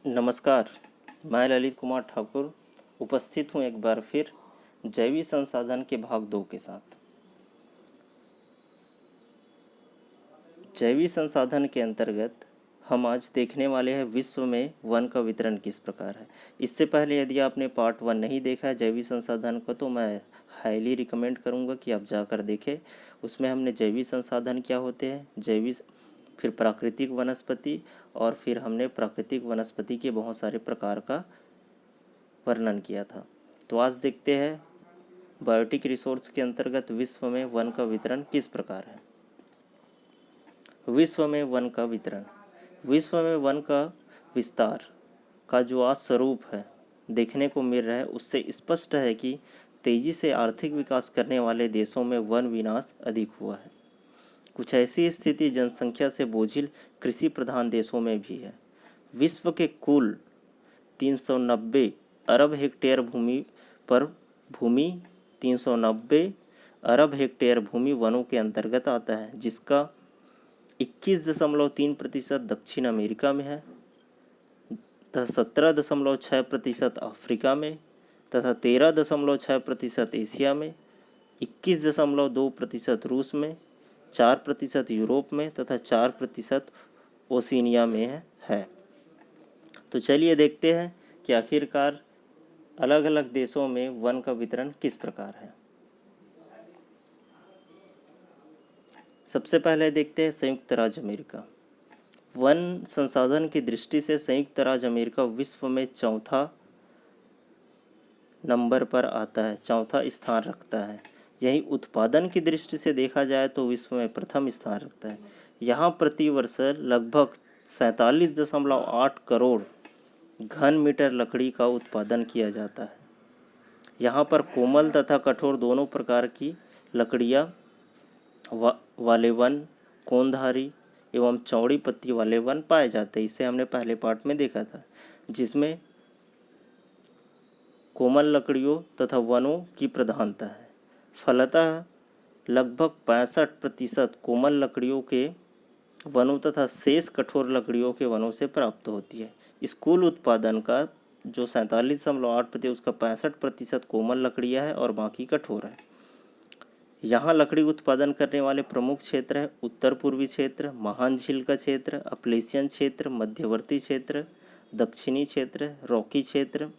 नमस्कार, मैं ललित कुमार ठाकुर उपस्थित हूँ एक बार फिर जैविक संसाधन के भाग 2 के साथ। जैविक संसाधन के अंतर्गत हम आज देखने वाले हैं विश्व में वन का वितरण किस प्रकार है। इससे पहले यदि आपने पार्ट 1 नहीं देखा है जैविक संसाधन को, तो मैं हाईली रिकमेंड करूँगा कि आप जाकर देखें। उसमें हमने जैविक संसाधन क्या होते हैं, जैविक, फिर प्राकृतिक वनस्पति, और फिर हमने प्राकृतिक वनस्पति के बहुत सारे प्रकार का वर्णन किया था। तो आज देखते हैं बायोटिक रिसोर्स के अंतर्गत विश्व में वन का वितरण किस प्रकार है। विश्व में वन का वितरण, विश्व में वन का विस्तार का जो आज स्वरूप है देखने को मिल रहा है, उससे स्पष्ट है कि तेजी से आर्थिक विकास करने वाले देशों में वन विनाश अधिक हुआ है। कुछ ऐसी स्थिति जनसंख्या से बोझिल कृषि प्रधान देशों में भी है। विश्व के कुल 390 अरब हेक्टेयर भूमि पर 390 अरब हेक्टेयर भूमि वनों के अंतर्गत आता है, जिसका 21.3% दक्षिण अमेरिका में है, 17.6% अफ्रीका में तथा 13.6% एशिया में, 21.2% रूस में, 4% यूरोप में तथा 4% ओशिनिया में है। तो चलिए देखते हैं कि आखिरकार अलग अलग देशों में वन का वितरण किस प्रकार है। सबसे पहले देखते हैं संयुक्त राज्य अमेरिका। वन संसाधन की दृष्टि से संयुक्त राज्य अमेरिका विश्व में चौथा नंबर पर आता है, चौथा स्थान रखता है। यही उत्पादन की दृष्टि से देखा जाए तो विश्व में प्रथम स्थान रखता है। यहाँ प्रति वर्ष लगभग 47.8 करोड़ घन मीटर लकड़ी का उत्पादन किया जाता है। यहाँ पर कोमल तथा कठोर दोनों प्रकार की लकड़ियाँ वाले वन, कोनधारी एवं चौड़ी पत्ती वाले वन पाए जाते हैं। इसे हमने पहले पार्ट में देखा था, जिसमें कोमल लकड़ियों तथा वनों की प्रधानता है। फलतः लगभग 65% कोमल लकड़ियों के वनों तथा शेष कठोर लकड़ियों के वनों से प्राप्त होती है। इस कुल उत्पादन का जो 47.8% उसका 65% कोमल लकड़ियाँ है और बाकी कठोर है। यहाँ लकड़ी उत्पादन करने वाले प्रमुख क्षेत्र है उत्तर पूर्वी क्षेत्र, महान झील का क्षेत्र, अपलेशियन क्षेत्र, मध्यवर्ती क्षेत्र, दक्षिणी क्षेत्र, रॉकी क्षेत्र,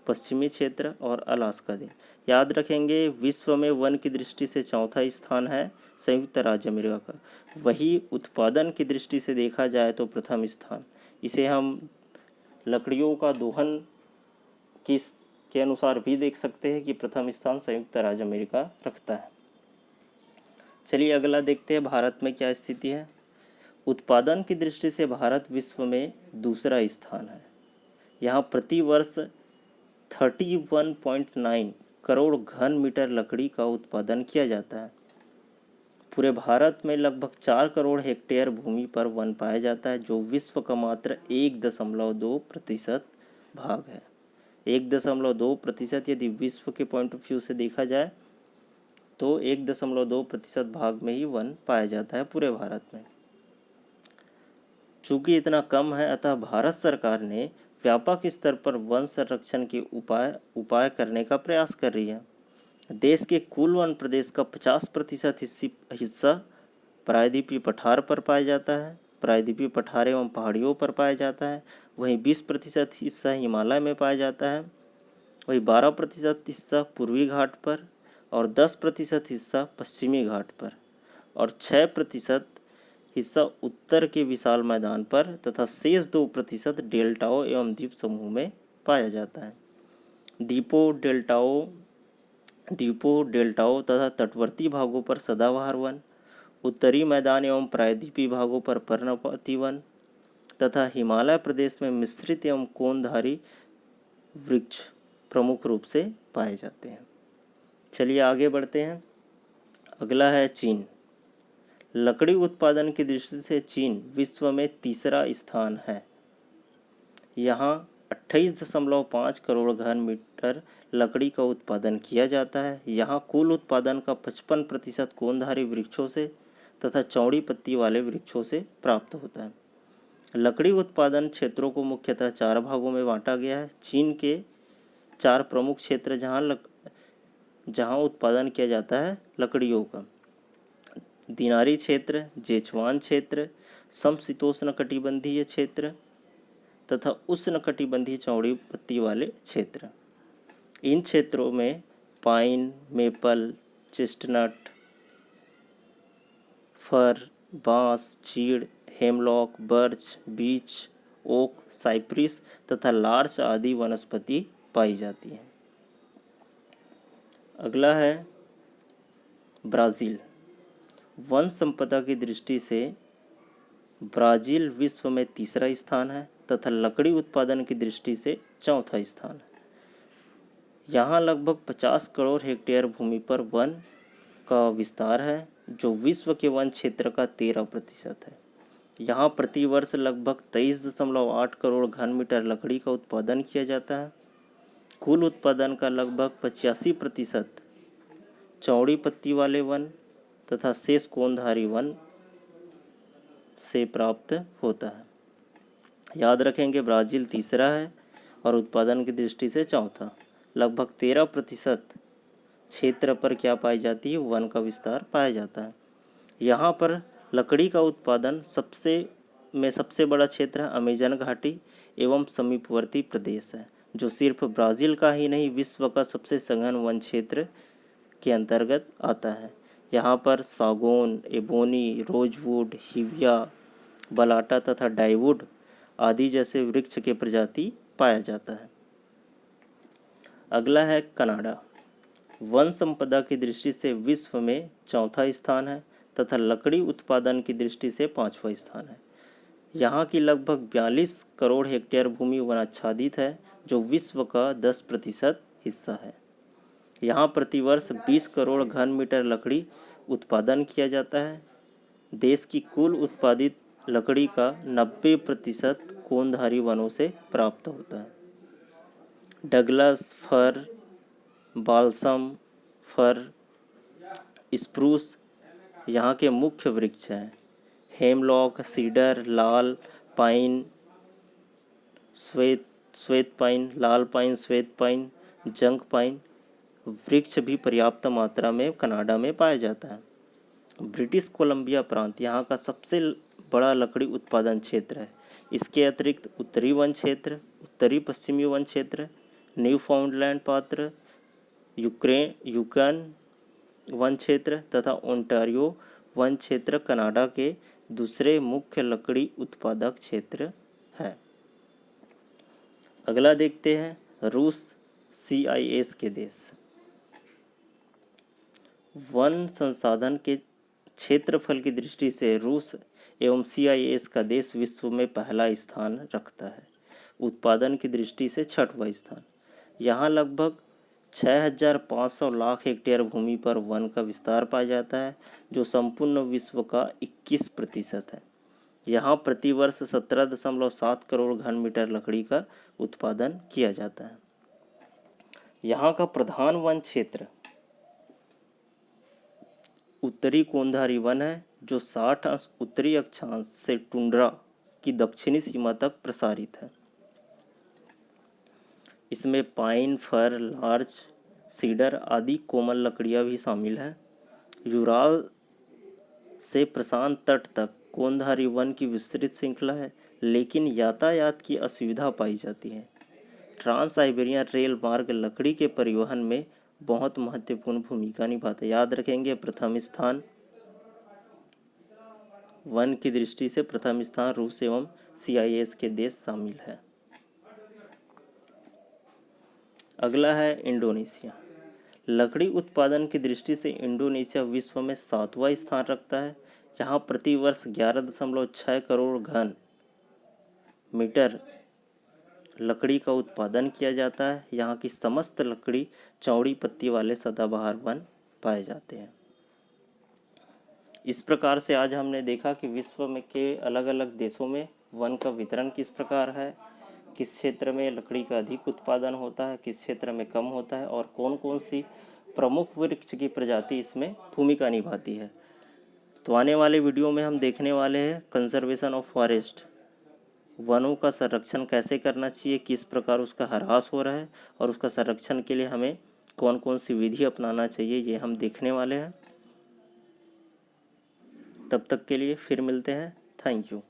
पश्चिमी क्षेत्र और अलास्का द्वीप। याद रखेंगे विश्व में वन की दृष्टि से चौथा स्थान है संयुक्त राज्य अमेरिका का। वही उत्पादन की दृष्टि से देखा जाए तो प्रथम स्थान। इसे हम लकड़ियों का दोहन के अनुसार भी देख सकते हैं कि प्रथम स्थान संयुक्त राज्य अमेरिका रखता है। चलिए अगला देखते हैं भारत में क्या स्थिति है। उत्पादन की दृष्टि से भारत विश्व में दूसरा स्थान है। यहाँ प्रति वर्ष 31.9 करोड़ घन मीटर लकड़ी का उत्पादन किया जाता है। पूरे भारत में लगभग 4 करोड़ हेक्टेयर भूमि पर वन पाया जाता है, जो विश्व का मात्र 1.2% भाग है। 1.2% यदि विश्व के पॉइंट ऑफ व्यू से देखा जाए तो 1.2% भाग में ही वन पाया जाता है पूरे भारत में। चूँकि इतना कम है, अतः भारत सरकार ने व्यापक स्तर पर वन संरक्षण के उपाय करने का प्रयास कर रही है। देश के कुल वन प्रदेश का 50% हिस्सा प्रायद्वीपीय पठार पर पाया जाता है, प्रायद्वीपीय पठार एवं पहाड़ियों पर पाया जाता है। वहीं 20% हिस्सा हिमालय में पाया जाता है, वहीं 12% हिस्सा पूर्वी घाट पर और 10% हिस्सा पश्चिमी घाट पर और 6% हिस्सा उत्तर के विशाल मैदान पर तथा शेष 2% डेल्टाओं एवं द्वीप समूह में पाया जाता है। द्वीपों, डेल्टाओं तथा तटवर्ती भागों पर सदाबहार वन, उत्तरी मैदान एवं प्रायद्वीपीय भागों पर पर्णपाती वन तथा हिमालय प्रदेश में मिश्रित एवं कोनधारी वृक्ष प्रमुख रूप से पाए जाते हैं। चलिए आगे बढ़ते हैं। अगला है चीन। लकड़ी उत्पादन की दृष्टि से चीन विश्व में तीसरा स्थान है। यहाँ 28.5 करोड़ घन मीटर लकड़ी का उत्पादन किया जाता है। यहाँ कुल उत्पादन का 55% कोनधारी वृक्षों से तथा चौड़ी पत्ती वाले वृक्षों से प्राप्त होता है। लकड़ी उत्पादन क्षेत्रों को मुख्यतः 4 भागों में बांटा गया है। चीन के 4 प्रमुख क्षेत्र जहाँ उत्पादन किया जाता है लकड़ियों का: दिनारी क्षेत्र, जेचुआन क्षेत्र, समशीतोष्णकटिबंधीय क्षेत्र तथा उष्णकटिबंधीय चौड़ी पत्ती वाले क्षेत्र। इन क्षेत्रों में पाइन, मेपल, चेस्टनट, फर, बांस, चीड़, हेमलॉक, बर्च, बीच, ओक, साइप्रिस तथा लार्च आदि वनस्पति पाई जाती हैं। अगला है ब्राज़ील। वन संपदा की दृष्टि से ब्राज़ील विश्व में तीसरा स्थान है तथा लकड़ी उत्पादन की दृष्टि से चौथा स्थान है। यहाँ लगभग 50 करोड़ हेक्टेयर भूमि पर वन का विस्तार है, जो विश्व के वन क्षेत्र का 13% है। यहाँ प्रतिवर्ष लगभग 23.8 करोड़ घन मीटर लकड़ी का उत्पादन किया जाता है। कुल उत्पादन का लगभग 85% चौड़ी पत्ती वाले वन तथा शेष कोनधारी वन से प्राप्त होता है। याद रखेंगे, ब्राज़ील तीसरा है और उत्पादन की दृष्टि से चौथा। लगभग 13% क्षेत्र पर क्या पाई जाती है? वन का विस्तार पाया जाता है। यहाँ पर लकड़ी का उत्पादन सबसे बड़ा क्षेत्र अमेजन घाटी एवं समीपवर्ती प्रदेश है, जो सिर्फ ब्राज़ील का ही नहीं विश्व का सबसे सघन वन क्षेत्र के अंतर्गत आता है। यहाँ पर सागौन, एबोनी, रोजवुड, हिविया, बलाटा तथा डाइवुड आदि जैसे वृक्ष के प्रजाति पाया जाता है। अगला है कनाडा। वन संपदा की दृष्टि से विश्व में चौथा स्थान है तथा लकड़ी उत्पादन की दृष्टि से 5वां स्थान है। यहाँ की लगभग 42 करोड़ हेक्टेयर भूमि वनाच्छादित है, जो विश्व का 10% हिस्सा है। यहाँ प्रतिवर्ष 20 करोड़ घन मीटर लकड़ी उत्पादन किया जाता है। देश की कुल उत्पादित लकड़ी का 90% कोनधारी वनों से प्राप्त होता है। डगलस फर, बाल्सम फर, स्प्रूस यहाँ के मुख्य वृक्ष हैं। हेमलॉक, सीडर, लाल पाइन, श्वेत पाइन, लाल पाइन, श्वेत पाइन, जंक पाइन वृक्ष भी पर्याप्त मात्रा में कनाडा में पाया जाता है। ब्रिटिश कोलंबिया प्रांत यहाँ का सबसे बड़ा लकड़ी उत्पादन क्षेत्र है। इसके अतिरिक्त उत्तरी वन क्षेत्र, उत्तरी पश्चिमी वन क्षेत्र, न्यूफाउंडलैंड पात्र, यूकॉन वन क्षेत्र तथा ओंटारियो वन क्षेत्र कनाडा के दूसरे मुख्य लकड़ी उत्पादक क्षेत्र है। अगला देखते हैं रूस, CIS के देश। वन संसाधन के क्षेत्रफल की दृष्टि से रूस एवं CIS का देश विश्व में पहला स्थान रखता है। उत्पादन की दृष्टि से 6वां स्थान। यहाँ लगभग 6,500 लाख हेक्टेयर भूमि पर वन का विस्तार पाया जाता है, जो संपूर्ण विश्व का 21% है। यहाँ प्रतिवर्ष 17.7 करोड़ घन मीटर लकड़ी का उत्पादन किया जाता है। यहाँ का प्रधान वन क्षेत्र उत्तरी कोनधारी वन है, जो 60 अंश उत्तरी अक्षांश से टुंड्रा की दक्षिणी सीमा तक प्रसारित है। इसमें पाइन, फर, लार्च, सीडर आदि कोमल लकड़ियाँ भी शामिल हैं। यूराल से प्रशांत तट तक कोनधारी वन की विस्तृत श्रृंखला है, लेकिन यातायात की असुविधा पाई जाती है। ट्रांस साइबेरियन रेल मार्ग लकड़ी के परिवहन में बहुत महत्वपूर्ण भूमिका निभाता है। याद रखेंगे, प्रथम स्थान वन की दृष्टि से प्रथम स्थान रूस एवं CIS के देश शामिल है। अगला है इंडोनेशिया। लकड़ी उत्पादन की दृष्टि से इंडोनेशिया विश्व में 7वां स्थान रखता है। यहाँ प्रतिवर्ष 11.6 करोड़ घन मीटर लकड़ी का उत्पादन किया जाता है। यहाँ की समस्त लकड़ी चौड़ी पत्ती वाले सदाबहार वन पाए जाते हैं। इस प्रकार से आज हमने देखा कि विश्व में के अलग अलग देशों में वन का वितरण किस प्रकार है, किस क्षेत्र में लकड़ी का अधिक उत्पादन होता है, किस क्षेत्र में कम होता है और कौन कौन सी प्रमुख वृक्ष की प्रजाति इसमें भूमिका निभाती है। तो आने वाले वीडियो में हम देखने वाले हैं कंजर्वेशन ऑफ फॉरेस्ट, वनों का संरक्षण कैसे करना चाहिए, किस प्रकार उसका ह्रास हो रहा है और उसका संरक्षण के लिए हमें कौन कौन सी विधि अपनाना चाहिए, ये हम देखने वाले हैं। तब तक के लिए फिर मिलते हैं। Thank you.